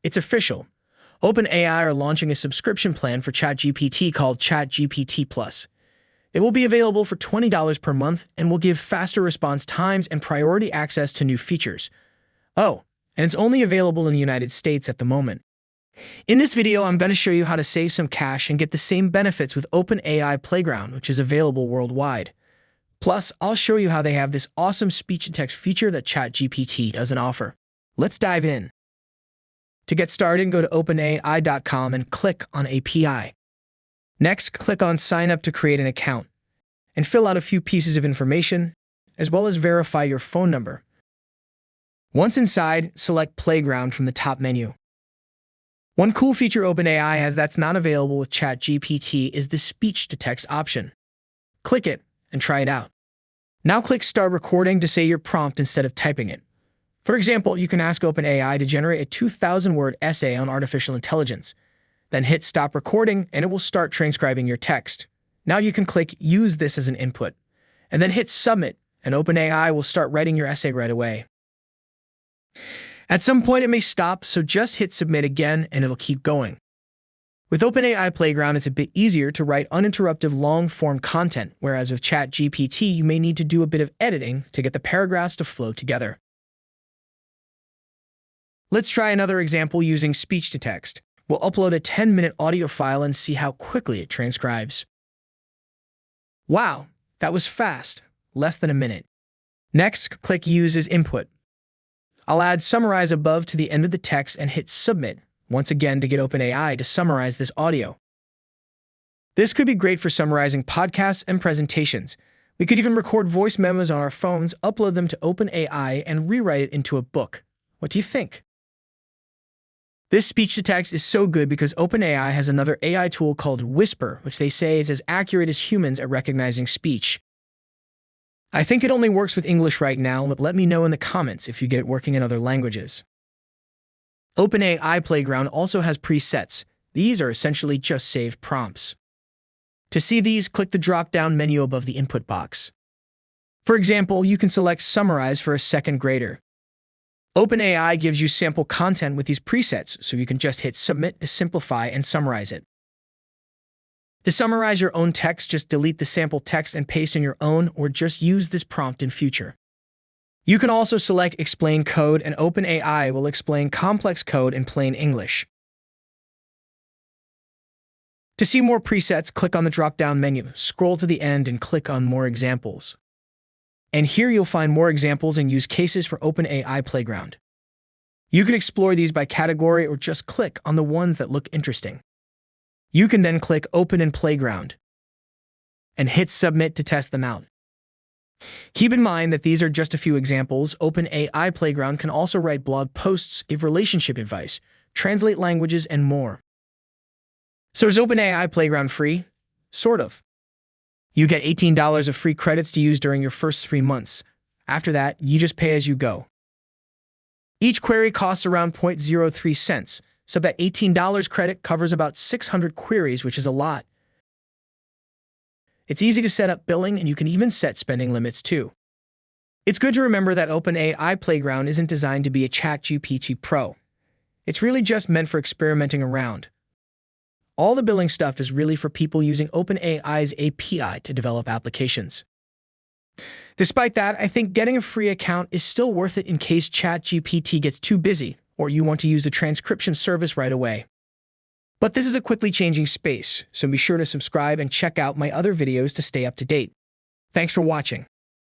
It's official. OpenAI are launching a subscription plan for Chat GPT called Chat GPT Plus. It will be available for $20 per month and will give faster response times and priority access to new features. Oh, and it's only available in the United States at the moment. In this video, I'm going to show you how to save some cash and get the same benefits with OpenAI Playground, which is available worldwide. Plus, I'll show you how they have this awesome speech-to-text feature that ChatGPT doesn't offer. Let's dive in. To get started, go to OpenAI.com and click on API. Next, click on Sign Up to create an account, and fill out a few pieces of information, as well as verify your phone number. Once inside, select Playground from the top menu. One cool feature OpenAI has that's not available with ChatGPT is the speech-to-text option. Click it and try it out. Now click Start Recording to say your prompt instead of typing it. For example, you can ask OpenAI to generate a 2,000-word essay on artificial intelligence. Then hit Stop Recording and it will start transcribing your text. Now you can click Use this as an input, and then hit Submit, and OpenAI will start writing your essay right away. At some point it may stop, so just hit Submit again and it'll keep going. With OpenAI Playground, it's a bit easier to write uninterrupted long-form content, whereas with ChatGPT, you may need to do a bit of editing to get the paragraphs to flow together. Let's try another example using speech-to-text. We'll upload a 10-minute audio file and see how quickly it transcribes. Wow, that was fast, less than a minute. Next, click Use as input. I'll add Summarize above to the end of the text and hit Submit, once again to get OpenAI to summarize this audio. This could be great for summarizing podcasts and presentations. We could even record voice memos on our phones, upload them to OpenAI, and rewrite it into a book. What do you think? This speech-to-text is so good because OpenAI has another AI tool called Whisper, which they say is as accurate as humans at recognizing speech. I think it only works with English right now, but let me know in the comments if you get it working in other languages. OpenAI Playground also has presets. These are essentially just saved prompts. To see these, click the drop-down menu above the input box. For example, you can select Summarize for a second grader. OpenAI gives you sample content with these presets, so you can just hit Submit to simplify and summarize it. To summarize your own text, just delete the sample text and paste in your own, or just use this prompt in future. You can also select Explain Code, and OpenAI will explain complex code in plain English. To see more presets, click on the drop-down menu, scroll to the end, and click on More Examples. And here you'll find more examples and use cases for OpenAI Playground. You can explore these by category or just click on the ones that look interesting. You can then click Open in Playground and hit Submit to test them out. Keep in mind that these are just a few examples. OpenAI Playground can also write blog posts, give relationship advice, translate languages, and more. So is OpenAI Playground free? Sort of. You get $18 of free credits to use during your first 3 months. After that, you just pay as you go. Each query costs around 0.03 cents, so that $18 credit covers about 600 queries, which is a lot. It's easy to set up billing, and you can even set spending limits too. It's good to remember that OpenAI Playground isn't designed to be a ChatGPT Pro. It's really just meant for experimenting around. All the billing stuff is really for people using OpenAI's API to develop applications. Despite that, I think getting a free account is still worth it in case ChatGPT gets too busy or you want to use the transcription service right away. But this is a quickly changing space, so be sure to subscribe and check out my other videos to stay up to date. Thanks for watching.